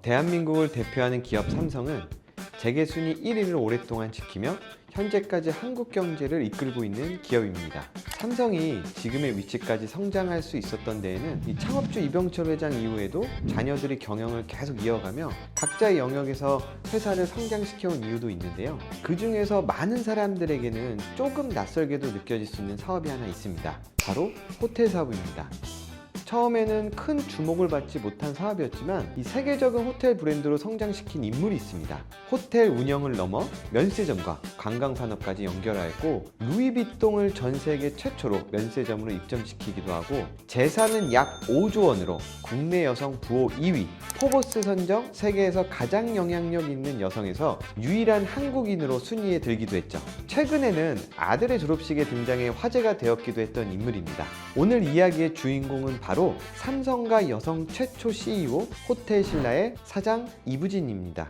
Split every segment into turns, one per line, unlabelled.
대한민국을 대표하는 기업 삼성은 재계순위 1위를 오랫동안 지키며 현재까지 한국 경제를 이끌고 있는 기업입니다. 삼성이 지금의 위치까지 성장할 수 있었던 데에는 이 창업주 이병철 회장 이후에도 자녀들이 경영을 계속 이어가며 각자의 영역에서 회사를 성장시켜온 이유도 있는데요. 그 중에서 많은 사람들에게는 조금 낯설게도 느껴질 수 있는 사업이 하나 있습니다. 바로 호텔 사업입니다. 처음에는 큰 주목을 받지 못한 사업이었지만 이 세계적인 호텔 브랜드로 성장시킨 인물이 있습니다. 호텔 운영을 넘어 면세점과 관광산업까지 연결하였고 루이비통을 전 세계 최초로 면세점으로 입점시키기도 하고 재산은 약 5조 원으로 국내 여성 부호 2위, 포브스 선정 세계에서 가장 영향력 있는 여성에서 유일한 한국인으로 순위에 들기도 했죠. 최근에는 아들의 졸업식에 등장해 화제가 되었기도 했던 인물입니다. 오늘 이야기의 주인공은 바로 삼성가 여성 최초 CEO 호텔신라의 사장 이부진입니다.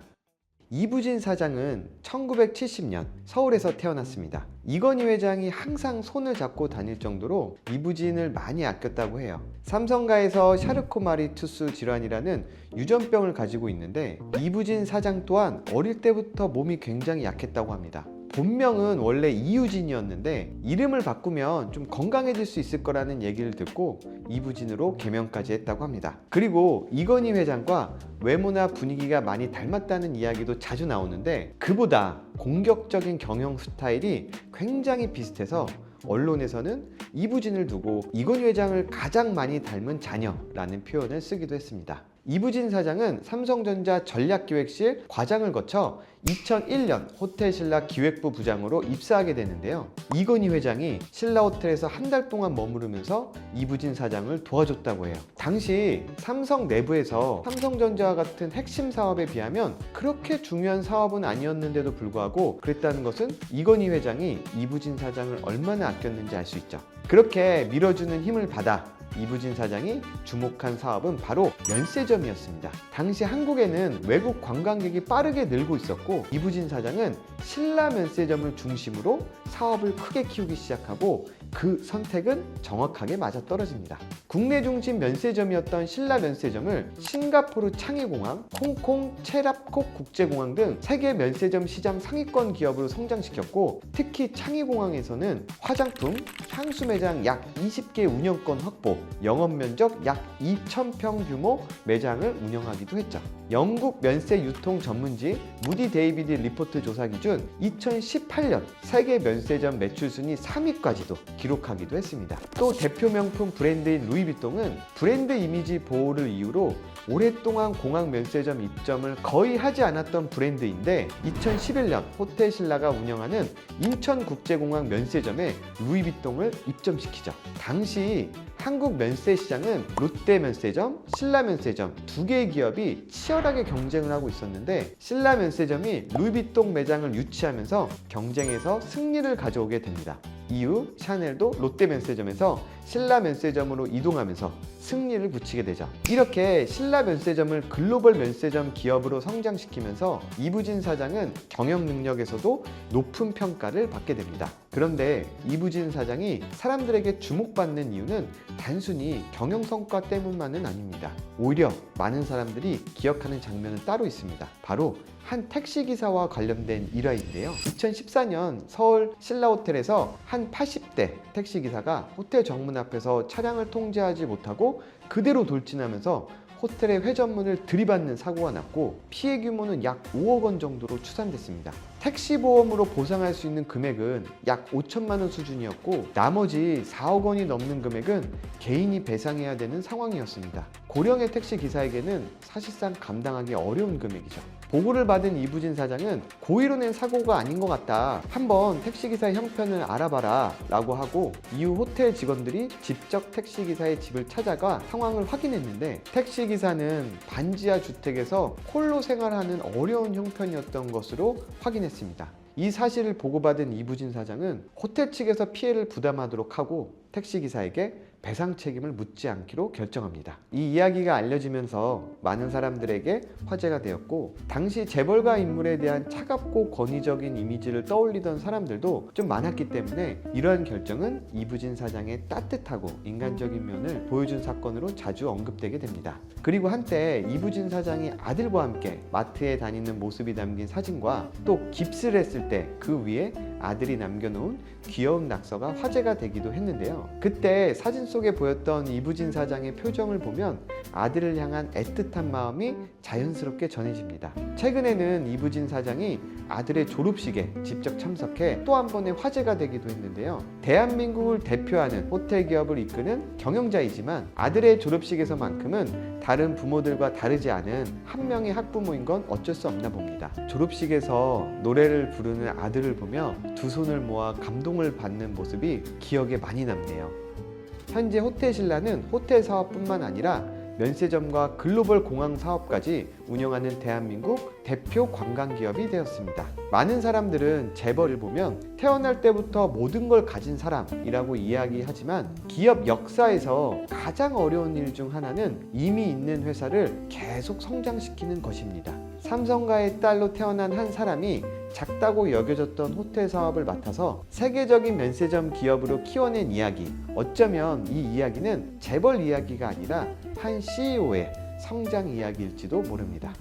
이부진 사장은 1970년 서울에서 태어났습니다. 이건희 회장이 항상 손을 잡고 다닐 정도로 이부진을 많이 아꼈다고 해요. 삼성가에서 샤르코마리-투스 질환이라는 유전병을 가지고 있는데 이부진 사장 또한 어릴 때부터 몸이 굉장히 약했다고 합니다. 본명은 원래 이유진이었는데 이름을 바꾸면 좀 건강해질 수 있을 거라는 얘기를 듣고 이부진으로 개명까지 했다고 합니다. 그리고 이건희 회장과 외모나 분위기가 많이 닮았다는 이야기도 자주 나오는데 그보다 공격적인 경영 스타일이 굉장히 비슷해서 언론에서는 이부진을 두고 이건희 회장을 가장 많이 닮은 자녀라는 표현을 쓰기도 했습니다. 이부진 사장은 삼성전자 전략기획실 과장을 거쳐 2001년 호텔신라 기획부 부장으로 입사하게 되는데요. 이건희 회장이 신라호텔에서 한 달 동안 머무르면서 이부진 사장을 도와줬다고 해요. 당시 삼성 내부에서 삼성전자와 같은 핵심 사업에 비하면 그렇게 중요한 사업은 아니었는데도 불구하고 그랬다는 것은 이건희 회장이 이부진 사장을 얼마나 아꼈는지 알 수 있죠. 그렇게 밀어주는 힘을 받아 이부진 사장이 주목한 사업은 바로 면세점이었습니다. 당시 한국에는 외국 관광객이 빠르게 늘고 있었고 이부진 사장은 신라 면세점을 중심으로 사업을 크게 키우기 시작하고 그 선택은 정확하게 맞아떨어집니다. 국내 중심 면세점이었던 신라 면세점을 싱가포르 창의공항, 홍콩 체랍콕 국제공항 등 세계 면세점 시장 상위권 기업으로 성장시켰고 특히 창의공항에서는 화장품, 향수 매장 약 20개 운영권 확보, 영업면적 약 2,000평 규모 매장을 운영하기도 했죠. 영국 면세 유통 전문지 무디 데이비드 리포트 조사 기준 2018년 세계 면세점 매출 순위 3위까지도 기록하기도 했습니다. 또 대표 명품 브랜드인 루이비통은 브랜드 이미지 보호를 이유로 오랫동안 공항 면세점 입점을 거의 하지 않았던 브랜드인데 2011년 호텔신라가 운영하는 인천국제공항 면세점에 루이비통을 입점시키죠. 당시 한국 면세 시장은 롯데 면세점, 신라 면세점 두 개의 기업이 치열하게 경쟁을 하고 있었는데 신라 면세점이 루이비통 매장을 유치하면서 경쟁에서 승리를 가져오게 됩니다. 이후 샤넬도 롯데 면세점에서 신라 면세점으로 이동하면서 승리를 붙이게 되죠. 이렇게 신라 면세점을 글로벌 면세점 기업으로 성장시키면서 이부진 사장은 경영 능력에서도 높은 평가를 받게 됩니다. 그런데 이부진 사장이 사람들에게 주목받는 이유는 단순히 경영 성과 때문만은 아닙니다. 오히려 많은 사람들이 기억하는 장면은 따로 있습니다. 바로 한 택시기사와 관련된 일화인데요. 2014년 서울 신라호텔에서 한 80대 택시기사가 호텔 정문 앞에서 차량을 통제하지 못하고 그대로 돌진하면서 호텔의 회전문을 들이받는 사고가 났고 피해 규모는 약 5억 원 정도로 추산됐습니다. 택시보험으로 보상할 수 있는 금액은 약 5천만 원 수준이었고 나머지 4억 원이 넘는 금액은 개인이 배상해야 되는 상황이었습니다. 고령의 택시기사에게는 사실상 감당하기 어려운 금액이죠. 보고를 받은 이부진 사장은 고의로 낸 사고가 아닌 것 같다. 한번 택시기사의 형편을 알아봐라 라고 하고 이후 호텔 직원들이 직접 택시기사의 집을 찾아가 상황을 확인했는데 택시기사는 반지하 주택에서 홀로 생활하는 어려운 형편이었던 것으로 확인했습니다. 이 사실을 보고받은 이부진 사장은 호텔 측에서 피해를 부담하도록 하고 택시기사에게 배상 책임을 묻지 않기로 결정합니다. 이 이야기가 알려지면서 많은 사람들에게 화제가 되었고, 당시 재벌가 인물에 대한 차갑고 권위적인 이미지를 떠올리던 사람들도 좀 많았기 때문에 이러한 결정은 이부진 사장의 따뜻하고 인간적인 면을 보여준 사건으로 자주 언급되게 됩니다. 그리고 한때 이부진 사장이 아들과 함께 마트에 다니는 모습이 담긴 사진과 또 깁스를 했을 때 그 위에 아들이 남겨놓은 귀여운 낙서가 화제가 되기도 했는데요. 그때 사진 속에 보였던 이부진 사장의 표정을 보면 아들을 향한 애틋한 마음이 자연스럽게 전해집니다. 최근에는 이부진 사장이 아들의 졸업식에 직접 참석해 또 한 번의 화제가 되기도 했는데요. 대한민국을 대표하는 호텔 기업을 이끄는 경영자이지만 아들의 졸업식에서만큼은 다른 부모들과 다르지 않은 한 명의 학부모인 건 어쩔 수 없나 봅니다. 졸업식에서 노래를 부르는 아들을 보며 두 손을 모아 감동을 받는 모습이 기억에 많이 남네요. 현재 호텔신라는 호텔 사업뿐만 아니라 면세점과 글로벌 공항 사업까지 운영하는 대한민국 대표 관광기업이 되었습니다. 많은 사람들은 재벌을 보면 태어날 때부터 모든 걸 가진 사람이라고 이야기하지만 기업 역사에서 가장 어려운 일 중 하나는 이미 있는 회사를 계속 성장시키는 것입니다. 삼성가의 딸로 태어난 한 사람이 작다고 여겨졌던 호텔 사업을 맡아서 세계적인 면세점 기업으로 키워낸 이야기, 어쩌면 이 이야기는 재벌 이야기가 아니라 한 CEO의 성장 이야기일지도 모릅니다.